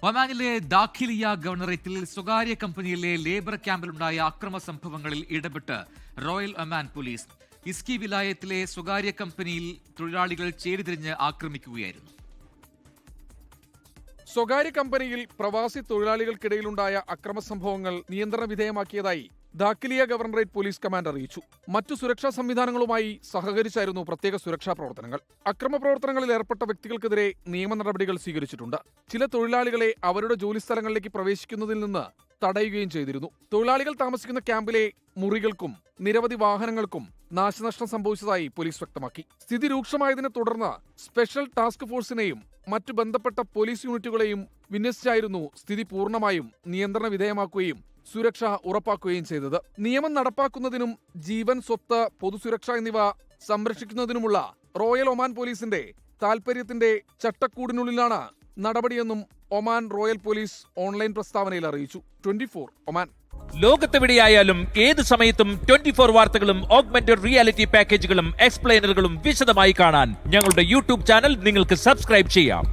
ഒമാനിലെ ദാഖിലിയ ഗവർണറേറ്റിൽ സ്വകാര്യ കമ്പനിയിലെ ലേബർ ക്യാമ്പിലുണ്ടായ അക്രമ സംഭവങ്ങളിൽ ഇടപെട്ട് റോയൽ ഒമാൻ പോലീസ്. ഇസ്കി വിലായത്തിലെ സ്വകാര്യ കമ്പനിയിൽ തൊഴിലാളികൾ ചേരിതിരിഞ്ഞ് ആക്രമിക്കുകയായിരുന്നു. സ്വകാര്യ കമ്പനിയിൽ പ്രവാസി തൊഴിലാളികൾക്കിടയിലുണ്ടായ അക്രമ സംഭവങ്ങൾ നിയന്ത്രണ വിധേയമാക്കിയതായി ദാഖിലിയ ഗവർണറേറ്റ് പോലീസ് കമാൻഡ് അറിയിച്ചു. മറ്റു സുരക്ഷാ സംവിധാനങ്ങളുമായി സഹകരിച്ചായിരുന്നു പ്രത്യേക സുരക്ഷാ പ്രവർത്തനങ്ങൾ. അക്രമ പ്രവർത്തനങ്ങളിൽ ഏർപ്പെട്ട വ്യക്തികൾക്കെതിരെ നിയമ നടപടികൾ സ്വീകരിച്ചിട്ടുണ്ട്. ചില തൊഴിലാളികളെ അവരുടെ ജോലിസ്ഥലങ്ങളിലേക്ക് പ്രവേശിക്കുന്നതിൽ നിന്ന് തടയുകയും ചെയ്തിരുന്നു. തൊഴിലാളികൾ താമസിക്കുന്ന ക്യാമ്പിലെ മുറികൾക്കും നിരവധി വാഹനങ്ങൾക്കും നാശനഷ്ടം സംഭവിച്ചതായി പോലീസ് വ്യക്തമാക്കി. സ്ഥിതി രൂക്ഷമായതിനെ തുടർന്ന് സ്പെഷ്യൽ ടാസ്ക് ഫോഴ്സിനെയും മറ്റു ബന്ധപ്പെട്ട പോലീസ് യൂണിറ്റുകളെയും വിന്യസിച്ചായിരുന്നു സ്ഥിതി പൂർണ്ണമായും നിയന്ത്രണ വിധേയമാക്കുകയും സുരക്ഷ ഉറപ്പാക്കുകയും ചെയ്തത്. നിയമം നടപ്പാക്കുന്നതിനും ജീവൻ, സ്വത്ത്, പൊതുസുരക്ഷ എന്നിവ സംരക്ഷിക്കുന്നതിനുമുള്ള റോയൽ ഒമാൻ പോലീസിന്റെ താൽപര്യത്തിന്റെ ചട്ടക്കൂടിനുള്ളിലാണ് നടപടിയെന്നും ഒമാൻ റോയൽ പോലീസ് ഓൺലൈൻ പ്രസ്താവനയിൽ അറിയിച്ചു. 24 ഒമാൻ. ലോകത്തെവിടെയായാലും ഏത് സമയത്തും 24 വാർത്തകളും ഓഗ്മെന്റഡ് റിയാലിറ്റി പാക്കേജുകളും എക്സ്പ്ലെയിനറുകളും വിശദമായി കാണാൻ ഞങ്ങളുടെ യൂട്യൂബ് ചാനൽ നിങ്ങൾക്ക് സബ്സ്ക്രൈബ് ചെയ്യാം.